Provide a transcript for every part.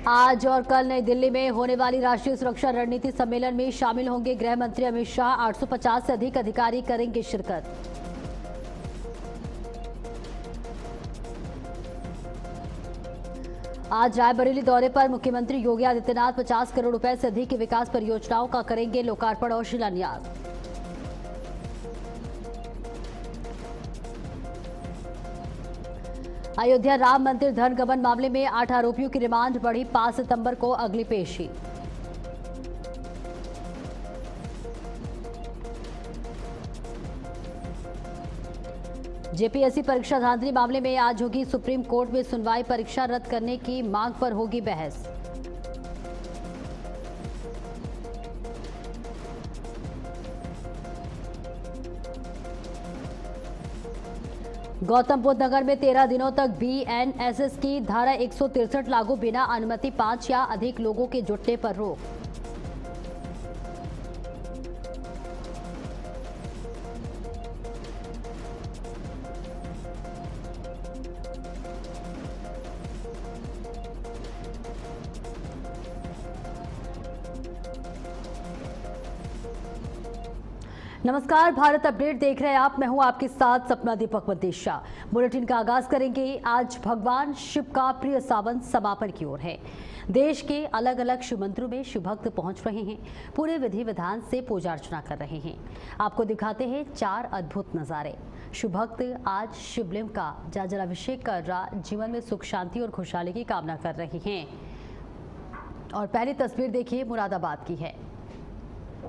आज और कल नई दिल्ली में होने वाली राष्ट्रीय सुरक्षा रणनीति सम्मेलन में शामिल होंगे गृह मंत्री अमित शाह। 850 से अधिक अधिकारी करेंगे शिरकत। आज रायबरेली दौरे पर मुख्यमंत्री योगी आदित्यनाथ 50 करोड़ रुपए से अधिक की विकास परियोजनाओं का करेंगे लोकार्पण और शिलान्यास। अयोध्या राम मंदिर धन गबन मामले में 8 आरोपियों की रिमांड बढ़ी। 5 सितंबर को अगली पेशी। जेपीएससी परीक्षा धांधली मामले में आज होगी सुप्रीम कोर्ट में सुनवाई। परीक्षा रद्द करने की मांग पर होगी बहस। गौतम बुद्ध नगर में 13 दिनों तक बीएनएसएस की धारा 163 लागू। बिना अनुमति 5 या अधिक लोगों के जुटने पर रोक। नमस्कार, भारत अपडेट देख रहे हैं आप। मैं हूं आपके साथ सपना दीपक मदेशा। बुलेटिन का आगाज करेंगे। आज भगवान शिव का प्रिय सावन समापन की ओर है। देश के अलग अलग शिव मंदिरों में शिव भक्त पहुंच रहे हैं, पूरे विधि विधान से पूजा अर्चना कर रहे हैं। आपको दिखाते हैं 4 अद्भुत नजारे। शिव भक्त आज शिवलिंग का जलाभिषेक कर जीवन में सुख शांति और खुशहाली की कामना कर रहे हैं। और पहली तस्वीर देखिए, मुरादाबाद की है,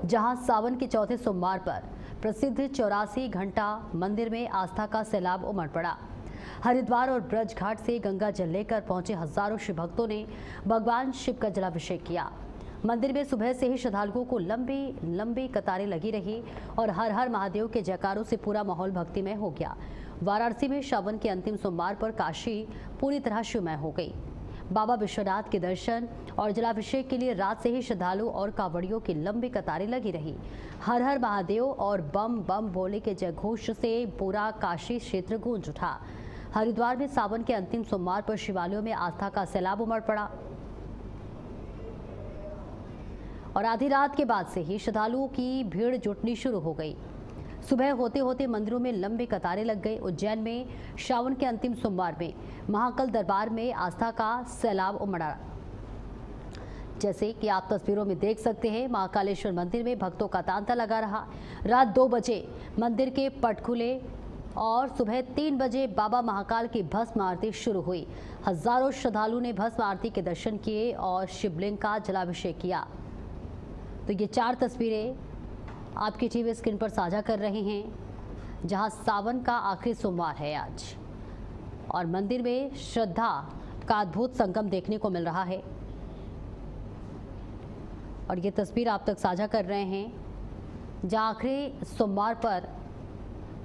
जहां सावन के चौथे सोमवार पर प्रसिद्ध 84 घंटा मंदिर में आस्था का सैलाब उमड़ पड़ा। हरिद्वार और ब्रज घाट से गंगा जल लेकर पहुंचे हजारों शिव भक्तों ने भगवान शिव का जलाभिषेक किया। मंदिर में सुबह से ही श्रद्धालुओं को लंबी लंबी कतारें लगी रही और हर हर महादेव के जयकारों से पूरा माहौल भक्तिमय हो गया। वाराणसी में श्रावण के अंतिम सोमवार पर काशी पूरी तरह शिवमय हो गई। बाबा विश्वनाथ के दर्शन और जलाभिषेक के लिए रात से ही श्रद्धालु और कांवड़ियों की लंबी कतारें लगी रही। हर हर महादेव और बम बम बोले के जयघोष से पूरा काशी क्षेत्र गूंज उठा। हरिद्वार में सावन के अंतिम सोमवार पर शिवालयों में आस्था का सैलाब उमड़ पड़ा और आधी रात के बाद से ही श्रद्धालुओं की भीड़ जुटनी शुरू हो गई। सुबह होते होते मंदिरों में लंबी कतारें लग गई। उज्जैन में श्रावण के अंतिम सोमवार में महाकाल दरबार में आस्था का सैलाब उमड़ा। जैसे कि आप तस्वीरों में देख सकते हैं, महाकालेश्वर मंदिर में भक्तों का तांता लगा रहा। रात 2 बजे मंदिर के पट खुले और सुबह 3 बजे बाबा महाकाल की भस्म आरती शुरू हुई। हजारों श्रद्धालु ने भस्म आरती के दर्शन किए और शिवलिंग का जलाभिषेक किया। तो ये 4 तस्वीरें आपकी टीवी स्क्रीन पर साझा कर रहे हैं, जहां सावन का आखिरी सोमवार है आज और मंदिर में श्रद्धा का अद्भुत संगम देखने को मिल रहा है। और ये तस्वीर आप तक साझा कर रहे हैं, जहां आखिरी सोमवार पर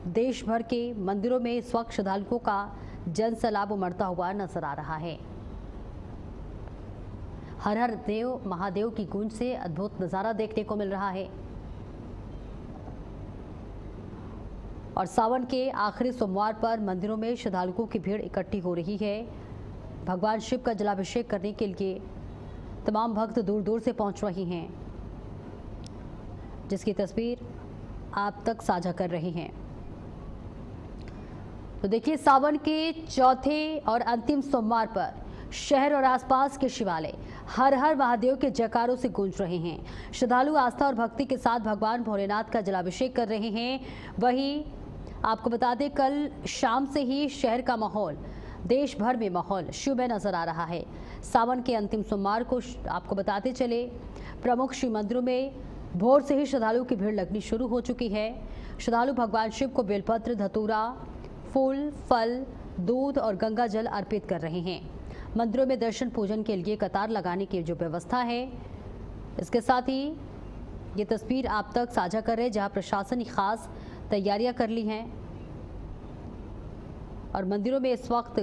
देश भर के मंदिरों में इस वक्त श्रद्धालुओं का जन सैलाब उमड़ता हुआ नजर आ रहा है। हर हर देव महादेव की गूंज से अद्भुत नजारा देखने को मिल रहा है। और सावन के आखिरी सोमवार पर मंदिरों में श्रद्धालुओं की भीड़ इकट्ठी हो रही है। भगवान शिव का जलाभिषेक करने के लिए तमाम भक्त दूर दूर से पहुंच रहे हैं, जिसकी तस्वीर आप तक साझा कर रहे हैं। तो देखिए, सावन के चौथे और अंतिम सोमवार पर शहर और आसपास के शिवालय हर हर महादेव के जयकारों से गूंज रहे हैं। श्रद्धालु आस्था और भक्ति के साथ भगवान भोलेनाथ का जलाभिषेक कर रहे हैं। वहीं आपको बता दें, कल शाम से ही शहर का माहौल, देश भर में माहौल शिवमय नजर आ रहा है। सावन के अंतिम सोमवार को आपको बताते चले, प्रमुख शिव मंदिरों में भोर से ही श्रद्धालुओं की भीड़ लगनी शुरू हो चुकी है। श्रद्धालु भगवान शिव को बेलपत्र, धतूरा, फूल, फल, दूध और गंगा जल अर्पित कर रहे हैं। मंदिरों में दर्शन पूजन के लिए कतार लगाने की जो व्यवस्था है, इसके साथ ही ये तस्वीर आप तक साझा कर रहे हैं, जहां प्रशासन ने खास तैयारियां कर ली हैं और मंदिरों में इस वक्त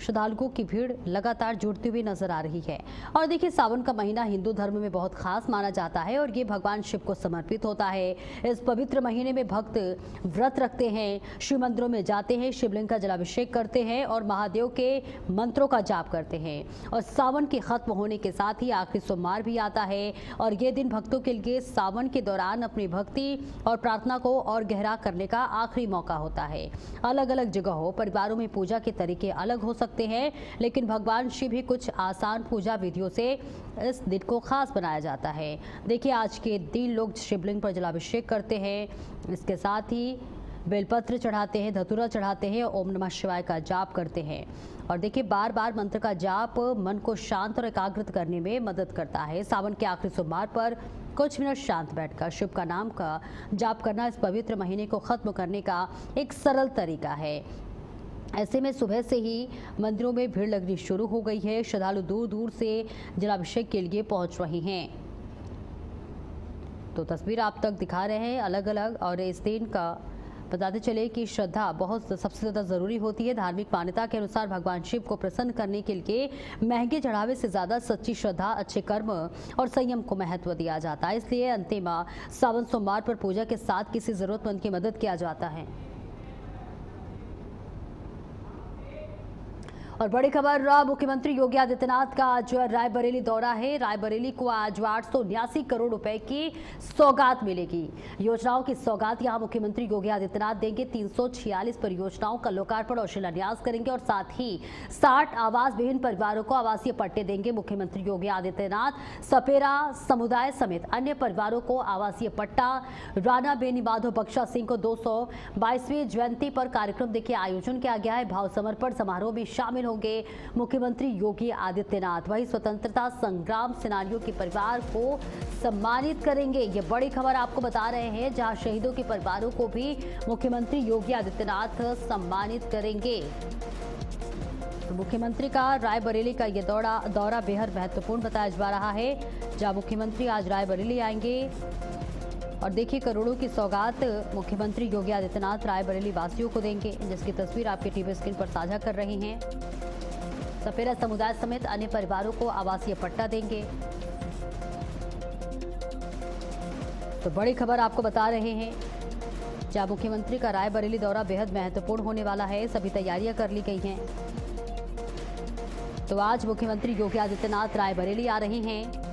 श्रद्धालुओं की भीड़ लगातार जुड़ती हुई नजर आ रही है। और देखिए, सावन का महीना हिंदू धर्म में बहुत खास माना जाता है और ये भगवान शिव को समर्पित होता है। इस पवित्र महीने में भक्त व्रत रखते हैं, शिव मंदिरों में जाते हैं, शिवलिंग का जलाभिषेक करते हैं और महादेव के मंत्रों का जाप करते हैं। और सावन के खत्म होने के साथ ही आखिरी सोमवार भी आता है और ये दिन भक्तों के लिए सावन के दौरान अपनी भक्ति और प्रार्थना को और गहरा करने का आखिरी मौका होता है। अलग अलग जगहों परिवारों में पूजा के तरीके अलग हो सकते हैं, लेकिन भगवान शिव ही कुछ आसान पूजा विधियों से इस दिन को खास बनाया जाता है। देखिए, आज के दिन लोग शिवलिंग पर जलाभिषेक करते हैं, इसके साथ ही बेलपत्र चढ़ाते हैं, धतूरा चढ़ाते हैं, ओम नमः शिवाय का जाप करते हैं। और देखिए, बार बार मंत्र का जाप मन को शांत और एकाग्रित करने में मदद करता है। सावन के आखिरी सोमवार पर कुछ मिनट शांत बैठकर शिव का नाम का जाप करना इस पवित्र महीने को खत्म करने का एक सरल तरीका है। ऐसे में सुबह से ही मंदिरों में भीड़ लगनी शुरू हो गई है। श्रद्धालु दूर दूर से जलाभिषेक के लिए पहुंच रहे हैं। तो तस्वीर आप तक दिखा रहे हैं अलग अलग। और इस दिन का बताते चले कि श्रद्धा बहुत सबसे ज़्यादा ज़रूरी होती है। धार्मिक मान्यता के अनुसार भगवान शिव को प्रसन्न करने के लिए महंगे चढ़ावे से ज़्यादा सच्ची श्रद्धा, अच्छे कर्म और संयम को महत्व दिया जाता है। इसलिए अंतिम सावन सोमवार पर पूजा के साथ किसी ज़रूरतमंद की मदद किया जाता है। और बड़ी खबर, मुख्यमंत्री योगी आदित्यनाथ का आज रायबरेली दौरा है। रायबरेली को आज 879 करोड़ रुपए की सौगात मिलेगी। योजनाओं की सौगात यहां मुख्यमंत्री योगी आदित्यनाथ देंगे। 346 परियोजनाओं का लोकार्पण और शिलान्यास करेंगे और साथ ही 60 आवास विहीन परिवारों को आवासीय पट्टे देंगे। मुख्यमंत्री योगी आदित्यनाथ सपेरा समुदाय समेत अन्य परिवारों को आवासीय पट्टा। राणा बेनी माधव बख्शा सिंह को 222वीं जयंती पर कार्यक्रम देखिए आयोजन किया गया है। भाव समर्पण समारोह में शामिल होंगे मुख्यमंत्री योगी आदित्यनाथ। वही स्वतंत्रता संग्राम सेनानियों के परिवार को सम्मानित करेंगे। ये बड़ी खबर आपको बता रहे हैं, जहां शहीदों के परिवारों को भी मुख्यमंत्री योगी आदित्यनाथ सम्मानित करेंगे। तो मुख्यमंत्री का रायबरेली का ये दौरा बेहद महत्वपूर्ण बताया जा रहा है, जहां मुख्यमंत्री आज रायबरेली आएंगे। और देखिए, करोड़ों की सौगात मुख्यमंत्री योगी आदित्यनाथ रायबरेली वासियों को देंगे, जिसकी तस्वीर आपके टीवी स्क्रीन पर साझा कर रहे हैं। सपेरा समुदाय समेत अन्य परिवारों को आवासीय पट्टा देंगे। तो बड़ी खबर आपको बता रहे हैं, जहां मुख्यमंत्री का रायबरेली दौरा बेहद महत्वपूर्ण होने वाला है। सभी तैयारियां कर ली गई हैं। तो आज मुख्यमंत्री योगी आदित्यनाथ रायबरेली आ रहे हैं।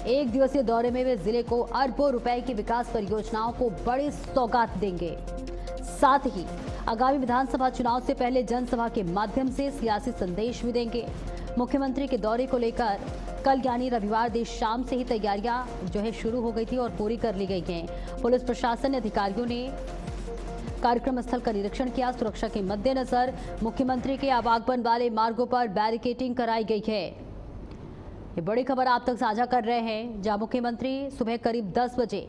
एक दिवसीय दौरे में वे जिले को अरबों रुपए की विकास परियोजनाओं को बड़ी सौगात देंगे। साथ ही आगामी विधानसभा चुनाव से पहले जनसभा के माध्यम से सियासी संदेश भी देंगे। मुख्यमंत्री के दौरे को लेकर कल यानी रविवार देर शाम से ही तैयारियां जो है शुरू हो गई थी और पूरी कर ली गई हैं। पुलिस प्रशासन ने अधिकारियों ने कार्यक्रम स्थल का निरीक्षण किया। सुरक्षा के मद्देनजर मुख्यमंत्री के आवागमन वाले मार्गों पर बैरिकेडिंग कराई गई है। ये बड़ी खबर आप तक साझा कर रहे हैं, जहां मुख्यमंत्री सुबह करीब 10 बजे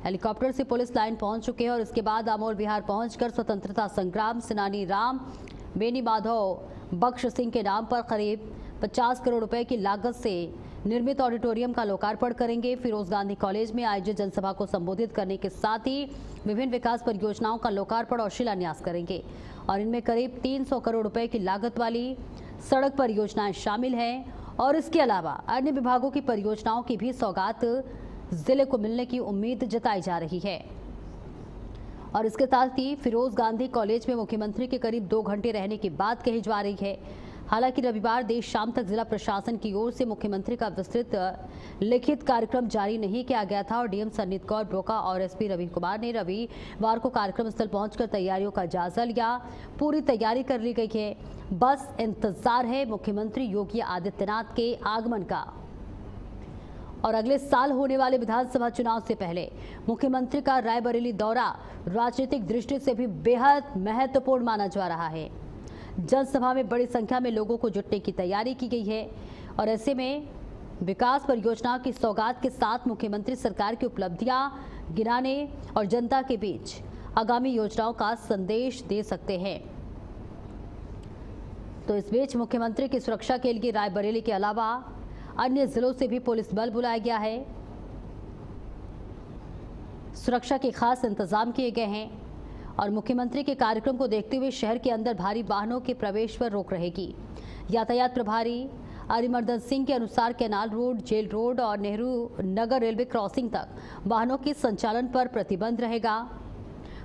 हेलीकॉप्टर से पुलिस लाइन पहुंच चुके हैं और इसके बाद अमोल विहार पहुंचकर स्वतंत्रता संग्राम सेनानी राम बेनी माधव बख्श सिंह के नाम पर करीब 50 करोड़ रुपए की लागत से निर्मित ऑडिटोरियम का लोकार्पण करेंगे। फिरोज गांधी कॉलेज में आयोजित जनसभा को संबोधित करने के साथ ही विभिन्न विकास परियोजनाओं का लोकार्पण और शिलान्यास करेंगे। और इनमें करीब 300 करोड़ रुपए की लागत वाली सड़क परियोजनाएं शामिल हैं। और इसके अलावा अन्य विभागों की परियोजनाओं की भी सौगात जिले को मिलने की उम्मीद जताई जा रही है। और इसके साथ ही फिरोज गांधी कॉलेज में मुख्यमंत्री के करीब 2 घंटे रहने की बात कही जा रही है। हालांकि रविवार देर शाम तक जिला प्रशासन की ओर से मुख्यमंत्री का विस्तृत लिखित कार्यक्रम जारी नहीं किया गया था और डीएम सन्नीत कौर ब्रोका और एसपी रवि कुमार ने रविवार को कार्यक्रम स्थल पहुंचकर तैयारियों का जायजा लिया। पूरी तैयारी कर ली गई है, बस इंतजार है मुख्यमंत्री योगी आदित्यनाथ के आगमन का। और अगले साल होने वाले विधानसभा चुनाव से पहले मुख्यमंत्री का रायबरेली दौरा राजनीतिक दृष्टि से भी बेहद महत्वपूर्ण माना जा रहा है। जनसभा में बड़ी संख्या में लोगों को जुटने की तैयारी की गई है और ऐसे में विकास परियोजनाओं की सौगात के साथ मुख्यमंत्री सरकार की उपलब्धियां गिनाने और जनता के बीच आगामी योजनाओं का संदेश दे सकते हैं। तो इस बीच मुख्यमंत्री की सुरक्षा के लिए रायबरेली के अलावा अन्य जिलों से भी पुलिस बल बुलाया गया है। सुरक्षा के खास इंतजाम किए गए हैं और मुख्यमंत्री के कार्यक्रम को देखते हुए शहर के अंदर भारी वाहनों के प्रवेश पर रोक रहेगी। यातायात प्रभारी अरिमर्दन सिंह के अनुसार कैनाल रोड, जेल रोड और नेहरू नगर रेलवे क्रॉसिंग तक वाहनों के संचालन पर प्रतिबंध रहेगा।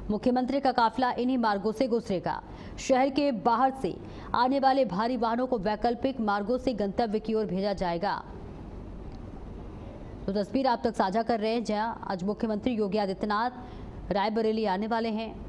मुख्यमंत्री का काफिला इन्हीं मार्गों से गुजरेगा। शहर के बाहर से आने वाले भारी वाहनों को वैकल्पिक मार्गों से गंतव्य की ओर भेजा जाएगा। तो तस्वीर आप तक साझा कर रहे हैं, जहां आज मुख्यमंत्री योगी आदित्यनाथ रायबरेली आने वाले हैं।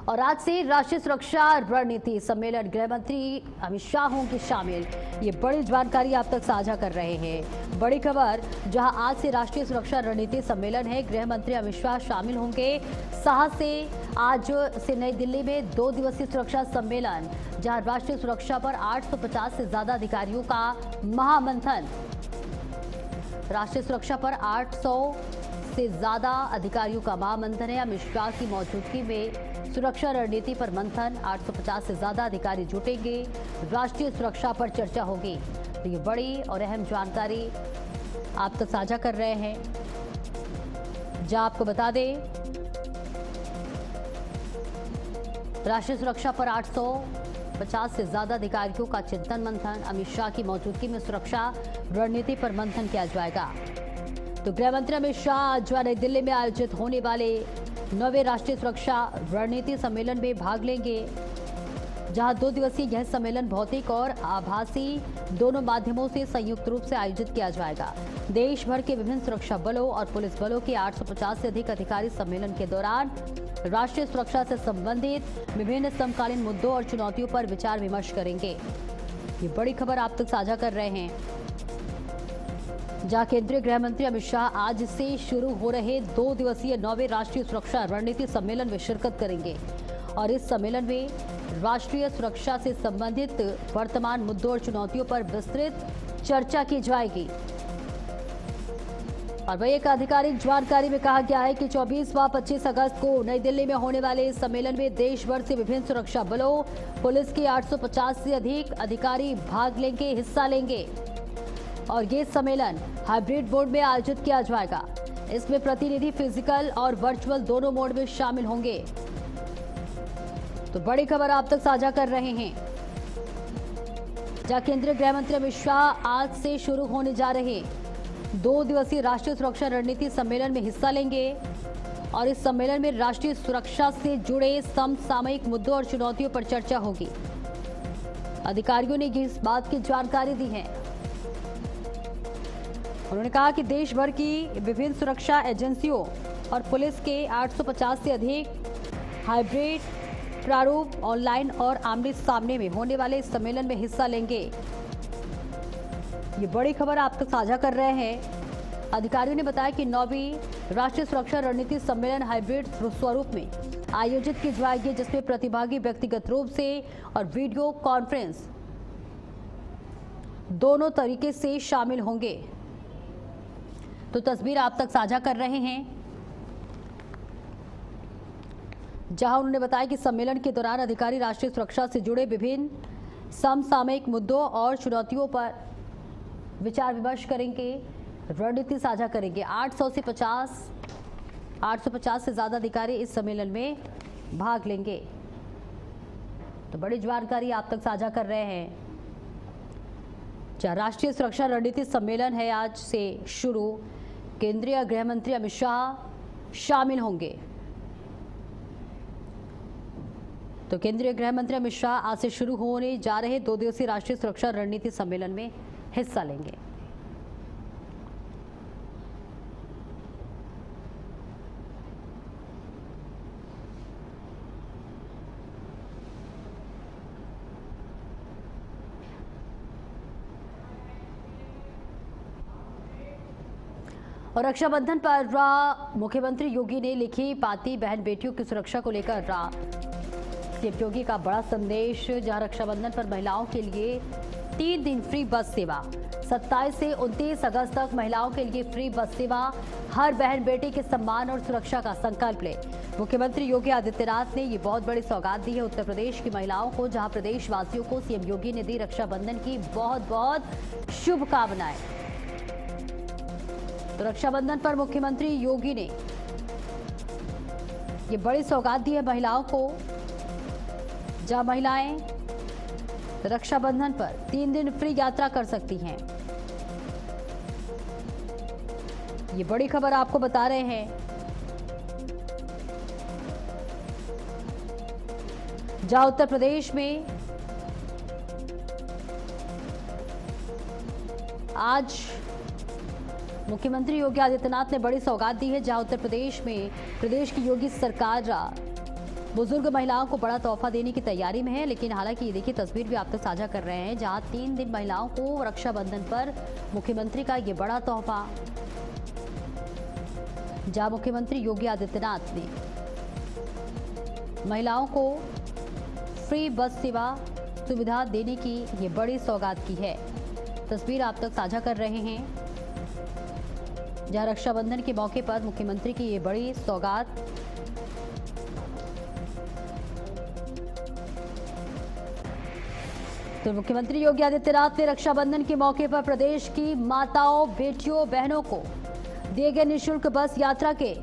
और आज से राष्ट्रीय सुरक्षा रणनीति सम्मेलन, गृह मंत्री अमित शाह होंगे शामिल। ये बड़ी जानकारी आप तक साझा कर रहे हैं। बड़ी खबर, जहां आज से राष्ट्रीय सुरक्षा रणनीति सम्मेलन है, गृह मंत्री अमित शाह शामिल होंगे। 7 से आज से नई दिल्ली में 2 दिवसीय सुरक्षा सम्मेलन, जहां राष्ट्रीय सुरक्षा पर 850 से ज्यादा अधिकारियों का महामंथन। राष्ट्रीय सुरक्षा पर 800 से ज्यादा अधिकारियों का महामंथन है। अमित शाह की मौजूदगी में सुरक्षा रणनीति पर मंथन, 850 से ज्यादा अधिकारी जुटेंगे, राष्ट्रीय सुरक्षा पर चर्चा होगी। तो ये बड़ी और अहम जानकारी आप तक साझा कर रहे हैं। जहां आपको बता दें, राष्ट्रीय सुरक्षा पर 850 से ज्यादा अधिकारियों का चिंतन मंथन। अमित शाह की मौजूदगी में सुरक्षा रणनीति पर मंथन किया जाएगा। तो गृह मंत्री अमित शाह आज नई दिल्ली में आयोजित होने वाले 9वें राष्ट्रीय सुरक्षा रणनीति सम्मेलन में भाग लेंगे, जहां 2 दिवसीय यह सम्मेलन भौतिक और आभासी दोनों माध्यमों से संयुक्त रूप से आयोजित किया जाएगा। देश भर के विभिन्न सुरक्षा बलों और पुलिस बलों के 850 से अधिक अधिकारी सम्मेलन के दौरान राष्ट्रीय सुरक्षा से संबंधित विभिन्न समकालीन मुद्दों और चुनौतियों पर विचार विमर्श करेंगे। ये बड़ी खबर आप तक साझा कर रहे हैं, जहां केंद्रीय गृह मंत्री अमित शाह आज से शुरू हो रहे 2 दिवसीय 9वें राष्ट्रीय सुरक्षा रणनीति सम्मेलन में शिरकत करेंगे। और इस सम्मेलन में राष्ट्रीय सुरक्षा से संबंधित वर्तमान मुद्दों और चुनौतियों पर विस्तृत चर्चा की जाएगी। और वही एक आधिकारिक जानकारी में कहा गया है कि 24 व 25 अगस्त को नई दिल्ली में होने वाले इस सम्मेलन में देश भर से विभिन्न सुरक्षा बलों, पुलिस के 850 से अधिक अधिकारी भाग लेंगे, हिस्सा लेंगे। और ये सम्मेलन हाइब्रिड मोड में आयोजित किया जाएगा। इसमें प्रतिनिधि फिजिकल और वर्चुअल दोनों मोड में शामिल होंगे। तो बड़ी खबर आप तक साझा कर रहे हैं, जहां केंद्रीय गृह मंत्री अमित शाह आज से शुरू होने जा रहे 2 दिवसीय राष्ट्रीय सुरक्षा रणनीति सम्मेलन में हिस्सा लेंगे। और इस सम्मेलन में राष्ट्रीय सुरक्षा से जुड़े समसामयिक मुद्दों और चुनौतियों पर चर्चा होगी। अधिकारियों ने इस बात की जानकारी दी है। उन्होंने कहा कि देश भर की विभिन्न सुरक्षा एजेंसियों और पुलिस के 850 से अधिक हाइब्रिड प्रारूप, ऑनलाइन और आमने सामने में होने वाले इस सम्मेलन में हिस्सा लेंगे। ये बड़ी खबर आप तक साझा कर रहे हैं। अधिकारियों ने बताया कि 9वीं राष्ट्रीय सुरक्षा रणनीति सम्मेलन हाइब्रिड स्वरूप में आयोजित की जाएगी, जिसमें प्रतिभागी व्यक्तिगत रूप से और वीडियो कॉन्फ्रेंस दोनों तरीके से शामिल होंगे। तो तस्वीर आप तक साझा कर रहे हैं, जहां उन्होंने बताया कि सम्मेलन के दौरान अधिकारी राष्ट्रीय सुरक्षा से जुड़े विभिन्न समसामयिक मुद्दों और चुनौतियों पर विचार विमर्श करेंगे, रणनीति साझा करेंगे। 850 से ज्यादा अधिकारी इस सम्मेलन में भाग लेंगे। तो बड़ी जानकारी आप तक साझा कर रहे हैं, जहां राष्ट्रीय सुरक्षा रणनीति सम्मेलन है आज से शुरू। केंद्रीय गृह मंत्री अमित शाह शामिल होंगे। तो केंद्रीय गृह मंत्री अमित शाह आज से शुरू होने जा रहे 2 दिवसीय राष्ट्रीय सुरक्षा रणनीति सम्मेलन में हिस्सा लेंगे। और रक्षाबंधन पर मुख्यमंत्री योगी ने लिखी पाती बहन बेटियों की सुरक्षा को लेकर सीएम योगी का बड़ा संदेश, जहां रक्षाबंधन पर महिलाओं के लिए 3 दिन फ्री बस सेवा। 27 से 29 अगस्त तक महिलाओं के लिए फ्री बस सेवा। हर बहन बेटी के सम्मान और सुरक्षा का संकल्प ले। मुख्यमंत्री योगी आदित्यनाथ ने ये बहुत बड़ी सौगात दी है उत्तर प्रदेश की महिलाओं को, जहां प्रदेशवासियों को सीएम योगी ने दी रक्षाबंधन की बहुत बहुत शुभकामनाएं। तो रक्षाबंधन पर मुख्यमंत्री योगी ने ये बड़ी सौगात दी है महिलाओं को, जहां महिलाएं रक्षाबंधन पर 3 दिन फ्री यात्रा कर सकती हैं। ये बड़ी खबर आपको बता रहे हैं। जहां उत्तर प्रदेश में आज मुख्यमंत्री योगी आदित्यनाथ ने बड़ी सौगात दी है, जहां उत्तर प्रदेश में प्रदेश की योगी सरकार बुजुर्ग महिलाओं को बड़ा तोहफा देने की तैयारी में है। लेकिन हालांकि ये देखिए तस्वीर भी आप तक साझा कर रहे हैं, जहां 3 दिन महिलाओं को रक्षाबंधन पर मुख्यमंत्री का ये बड़ा तोहफा, जहां मुख्यमंत्री योगी आदित्यनाथ ने महिलाओं को फ्री बस सेवा सुविधा देने की ये बड़ी सौगात की है। तस्वीर आप तक साझा कर रहे हैं, जहां रक्षाबंधन के मौके पर मुख्यमंत्री की ये बड़ी सौगात। तो मुख्यमंत्री योगी आदित्यनाथ ने रक्षाबंधन के मौके पर प्रदेश की माताओं, बेटियों, बहनों को दिए गए निःशुल्क बस यात्रा के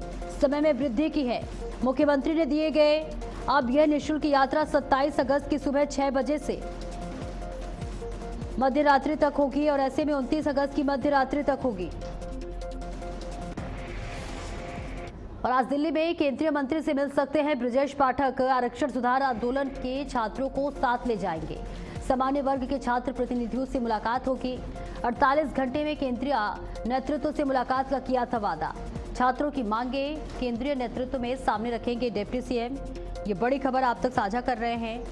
समय में वृद्धि की है। मुख्यमंत्री ने दिए गए अब यह निःशुल्क यात्रा 27 अगस्त की सुबह 6 बजे से मध्य रात्रि तक होगी और ऐसे में 29 अगस्त की मध्य रात्रि तक होगी। और आज दिल्ली में केंद्रीय मंत्री से मिल सकते हैं ब्रजेश पाठक। आरक्षण सुधार आंदोलन के छात्रों को साथ ले जाएंगे। सामान्य वर्ग के छात्र प्रतिनिधियों से मुलाकात होगी। 48 घंटे में केंद्रीय नेतृत्व से मुलाकात का किया था वादा। छात्रों की मांगे केंद्रीय नेतृत्व में सामने रखेंगे डिप्टी सीएम। ये बड़ी खबर आप तक साझा कर रहे हैं,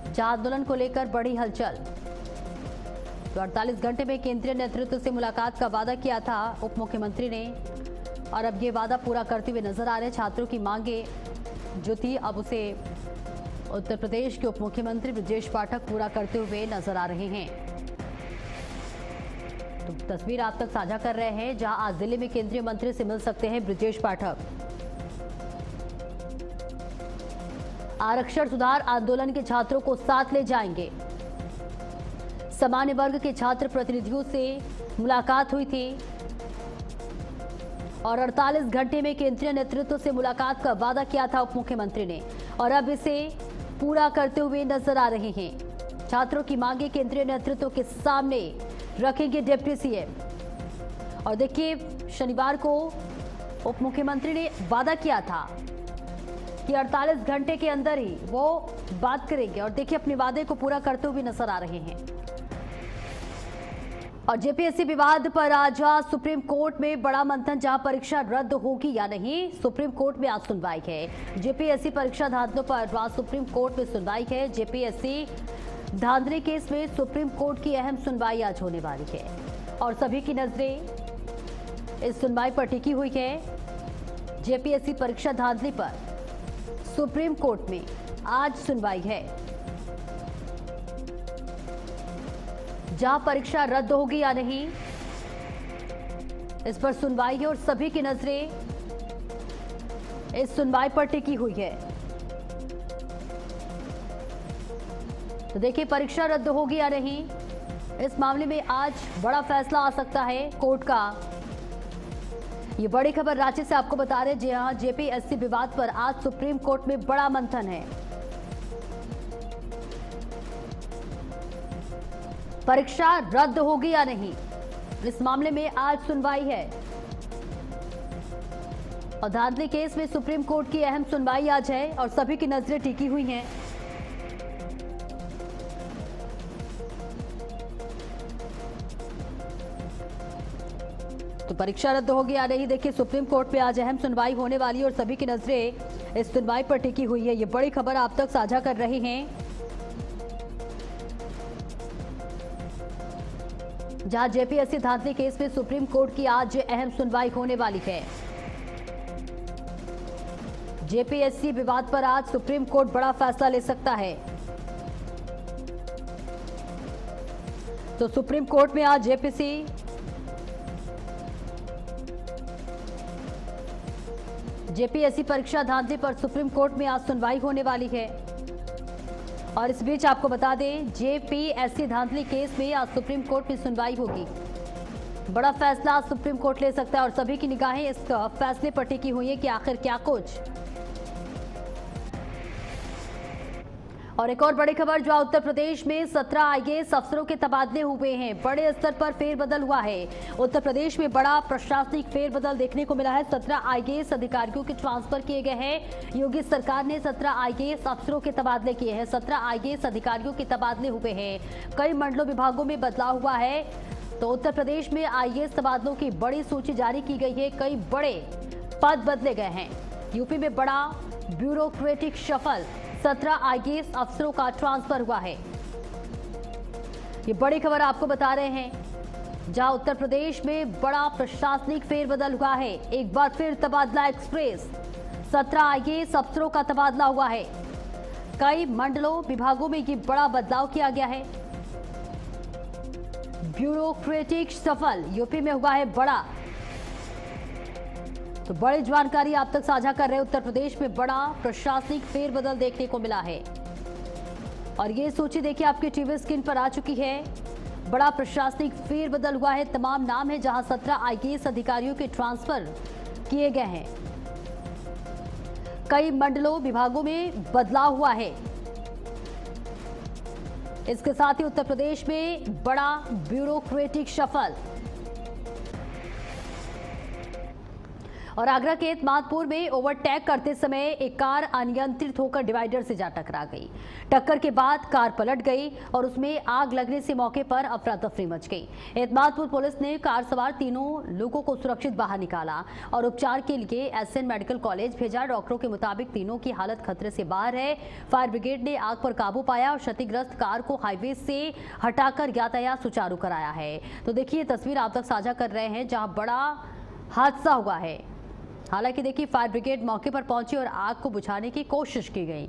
जहां आंदोलन को लेकर बड़ी हलचल। तो 48 घंटे में केंद्रीय नेतृत्व से मुलाकात का वादा किया था उप मुख्यमंत्री ने, और अब ये वादा पूरा करते हुए नजर आ रहे। छात्रों की मांगे जो थी, अब उसे उत्तर प्रदेश के उप मुख्यमंत्री ब्रजेश पाठक पूरा करते हुए नजर आ रहे हैं। तो तस्वीर आप तक साझा कर रहे हैं, जहां आज दिल्ली में केंद्रीय मंत्री से मिल सकते हैं ब्रजेश पाठक। आरक्षण सुधार आंदोलन के छात्रों को साथ ले जाएंगे। सामान्य वर्ग के छात्र प्रतिनिधियों से मुलाकात हुई थी और 48 घंटे में केंद्रीय नेतृत्व से मुलाकात का वादा किया था उप मुख्यमंत्री ने, और अब इसे पूरा करते हुए नजर आ रहे हैं। छात्रों की मांगे केंद्रीय नेतृत्व के सामने रखेंगे डिप्टी सीएम। और देखिए, शनिवार को उप मुख्यमंत्री ने वादा किया था कि 48 घंटे के अंदर ही वो बात करेंगे, और देखिए अपने वादे को पूरा करते हुए नजर आ रहे हैं। और जेपीएससी विवाद पर आज सुप्रीम कोर्ट में बड़ा मंथन, जहां परीक्षा रद्द होगी या नहीं, सुप्रीम कोर्ट में आज सुनवाई है। जेपीएससी परीक्षा धांधलों पर आज सुप्रीम कोर्ट में सुनवाई है। जेपीएससी धांधली केस में सुप्रीम कोर्ट की अहम सुनवाई आज होने वाली है, और सभी की नजरें इस सुनवाई पर टिकी हुई है। जेपीएससी परीक्षा धांधली पर सुप्रीम कोर्ट में आज सुनवाई है, जहां परीक्षा रद्द होगी या नहीं, इस पर सुनवाई है, और सभी की नजरें इस सुनवाई पर टिकी हुई है। तो देखिए, परीक्षा रद्द होगी या नहीं, इस मामले में आज बड़ा फैसला आ सकता है कोर्ट का। ये बड़ी खबर रांची से आपको बता रहे, जहां जेपीएससी विवाद पर आज सुप्रीम कोर्ट में बड़ा मंथन है। परीक्षा रद्द होगी या नहीं, इस मामले में आज सुनवाई है, और धांधली केस में सुप्रीम कोर्ट की अहम सुनवाई आज है, और सभी की नजरें टिकी हुई हैं। तो परीक्षा रद्द होगी या नहीं, देखिए सुप्रीम कोर्ट में आज अहम सुनवाई होने वाली है, और सभी की नजरें इस सुनवाई पर टिकी हुई है। ये बड़ी खबर आप तक साझा कर रहे हैं, जहां जेपीएससी धांधली केस में सुप्रीम कोर्ट की आज अहम सुनवाई होने वाली है। जेपीएससी विवाद पर आज सुप्रीम कोर्ट बड़ा फैसला ले सकता है। तो सुप्रीम कोर्ट में आज जेपीएससी परीक्षा धांधली पर सुप्रीम कोर्ट में आज सुनवाई होने वाली है। और इस बीच आपको बता दें, जेपीएससी धांधली केस में आज सुप्रीम कोर्ट में सुनवाई होगी। बड़ा फैसला सुप्रीम कोर्ट ले सकता है और सभी की निगाहें इस फैसले पर टिकी हुई है कि आखिर क्या कुछ। और एक और बड़ी खबर, जो उत्तर प्रदेश में 17 आईएएस अफसरों के तबादले हुए हैं। बड़े स्तर पर फेरबदल हुआ है। उत्तर प्रदेश में बड़ा प्रशासनिक फेरबदल देखने को मिला है। 17 आईएएस अधिकारियों के ट्रांसफर किए गए हैं। योगी सरकार ने 17 आईएएस अफसरों के तबादले किए हैं। 17 आईएएस अधिकारियों के तबादले हुए हैं। कई मंडलों विभागों में बदलाव हुआ है। तो उत्तर प्रदेश में आईएएस तबादलों की बड़ी सूची जारी की गई है। कई बड़े पद बदले गए हैं। यूपी में बड़ा ब्यूरोक्रेटिक शफल, 17 आईएएस अफसरों का ट्रांसफर हुआ है। ये बड़ी खबर आपको बता रहे हैं, जहां उत्तर प्रदेश में बड़ा प्रशासनिक फेरबदल हुआ है। एक बार फिर तबादला एक्सप्रेस, 17 आईएएस अफसरों का तबादला हुआ है। कई मंडलों विभागों में ये बड़ा बदलाव किया गया है। ब्यूरोक्रेटिक सफल यूपी में हुआ है बड़ा। तो बड़ी जानकारी आप तक साझा कर रहे हैं। उत्तर प्रदेश में बड़ा प्रशासनिक फेरबदल देखने को मिला है और ये सूची देखिए आपके टीवी स्क्रीन पर आ चुकी है। बड़ा प्रशासनिक फेरबदल हुआ है। तमाम नाम है जहां 17 आईएएस अधिकारियों के ट्रांसफर किए गए हैं। कई मंडलों विभागों में बदलाव हुआ है। इसके साथ ही उत्तर प्रदेश में बड़ा ब्यूरोक्रेटिक शफल। और आगरा के एतमादपुर में ओवरटेक करते समय एक कार अनियंत्रित होकर डिवाइडर से जा टकरा गई। टक्कर के बाद कार पलट गई और उसमें आग लगने से मौके पर अफरा तफरी मच गई। एतमादपुर पुलिस ने कार सवार तीनों लोगों को सुरक्षित बाहर निकाला और उपचार के लिए एसएन मेडिकल कॉलेज भेजा। डॉक्टरों के मुताबिक तीनों की हालत खतरे से बाहर है। फायर ब्रिगेड ने आग पर काबू पाया और क्षतिग्रस्त कार को हाईवे से हटाकर यातायात सुचारू कराया है। तो देखिए तस्वीर आप तक साझा कर रहे हैं जहां बड़ा हादसा हुआ है। हालांकि देखिए फायर ब्रिगेड मौके पर पहुंची और आग को बुझाने की कोशिश की गई।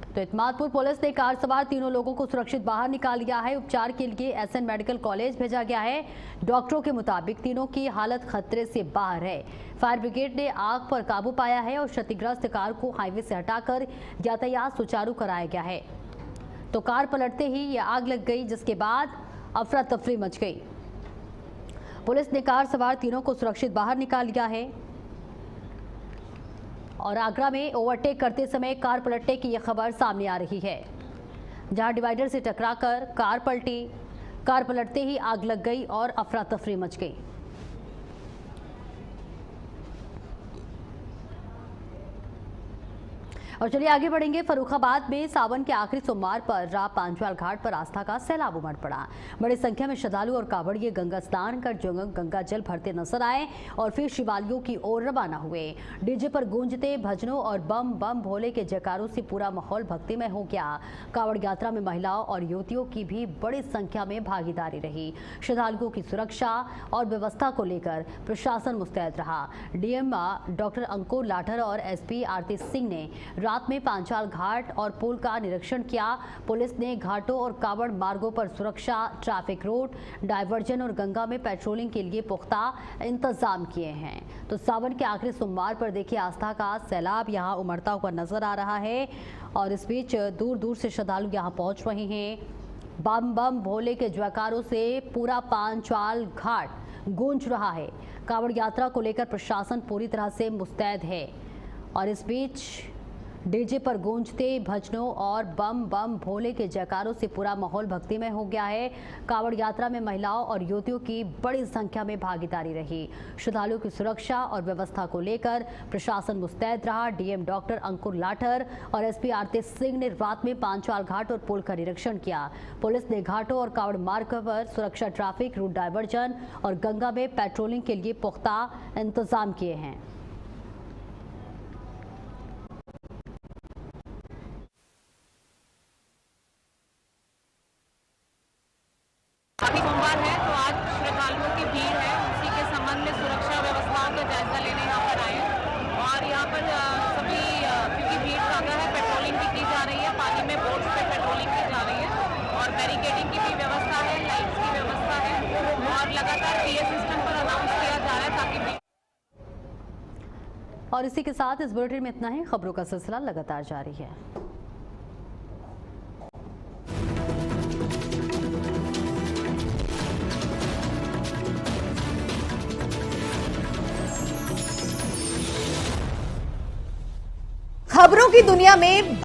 तो एतमादपुर पुलिस ने कार सवार तीनों लोगों को सुरक्षित बाहर निकाल लिया है। उपचार के लिए एसएन मेडिकल कॉलेज भेजा गया है। डॉक्टरों के मुताबिक तीनों की हालत खतरे से बाहर है। फायर ब्रिगेड ने आग पर काबू पाया है और क्षतिग्रस्त कार को हाईवे से हटाकर यातायात सुचारू कराया गया है। तो कार पलटते ही यह आग लग गई, जिसके बाद अफरा तफरी मच गई। पुलिस ने कार सवार तीनों को सुरक्षित बाहर निकाल लिया है। और आगरा में ओवरटेक करते समय कार पलटने की यह खबर सामने आ रही है, जहां डिवाइडर से टकराकर कार पलटी। कार पलटते ही आग लग गई और अफरा तफरी मच गई। और चलिए आगे बढ़ेंगे। फर्रुखाबाद में सावन के आखिरी सोमवार पर राव पांचवाल घाट पर आस्था का सैलाब उमड़ पड़ा। बड़ी संख्या में श्रद्धालु और कांवड़िए गंगा स्नान कर गंगा जल भरते नजर आए और फिर शिवालयों की ओर रवाना हुए। डीजे पर गूंजते भजनों और बम बम भोले के जयकारों से पूरा माहौल भक्तिमय हो गया। कांवड़ यात्रा में महिलाओं और युवतियों की भी बड़ी संख्या में भागीदारी रही। श्रद्धालुओं की सुरक्षा और व्यवस्था को लेकर प्रशासन मुस्तैद रहा। डीएम डॉक्टर अंकुर लाठर और एसपी आरती सिंह ने रात में पांचाल घाट और पुल का निरीक्षण किया। पुलिस ने घाटों और कांवड़ मार्गों पर सुरक्षा, ट्रैफिक रूट डायवर्जन और गंगा में पेट्रोलिंग के लिए पुख्ता इंतजाम किए हैं। तो सावन के आखिरी सोमवार पर देखिए आस्था का सैलाब यहां उमड़ता हुआ नजर आ रहा है और इस बीच दूर दूर से श्रद्धालु यहां पहुंच रहे हैं। बम बम भोले के जयकारों से पूरा पांचाल घाट गूंज रहा है। कांवड़ यात्रा को लेकर प्रशासन पूरी तरह से मुस्तैद है और इस बीच डीजे पर गूंजते भजनों और बम बम भोले के जयकारों से पूरा माहौल भक्तिमय हो गया है। कांवड़ यात्रा में महिलाओं और युवतियों की बड़ी संख्या में भागीदारी रही। श्रद्धालुओं की सुरक्षा और व्यवस्था को लेकर प्रशासन मुस्तैद रहा। डीएम डॉक्टर अंकुर लाठर और एसपी आरती सिंह ने रात में पांचाल घाट और पुल का निरीक्षण किया। पुलिस ने घाटों और कांवड़ मार्ग पर सुरक्षा, ट्रैफिक रूट डायवर्जन और गंगा में पेट्रोलिंग के लिए पुख्ता इंतजाम किए हैं। अभी सोमवार है तो आज श्रद्धालुओं की भीड़ है, उसी के संबंध में सुरक्षा व्यवस्थाओं का जायजा लेने यहाँ पर आए और यहाँ पर सभी क्योंकि भीड़ ज़्यादा है पेट्रोलिंग भी की जा रही है। पानी में बोट्स पे पेट्रोलिंग की जा रही है और बैरिकेडिंग की भी व्यवस्था है, लाइट्स की व्यवस्था है और लगातार पीए सिस्टम पर अनाउंस किया जा रहा है ताकि। और इसी के साथ इस बुलेटिन में इतना ही। खबरों का सिलसिला लगातार जारी है। खबरों की दुनिया में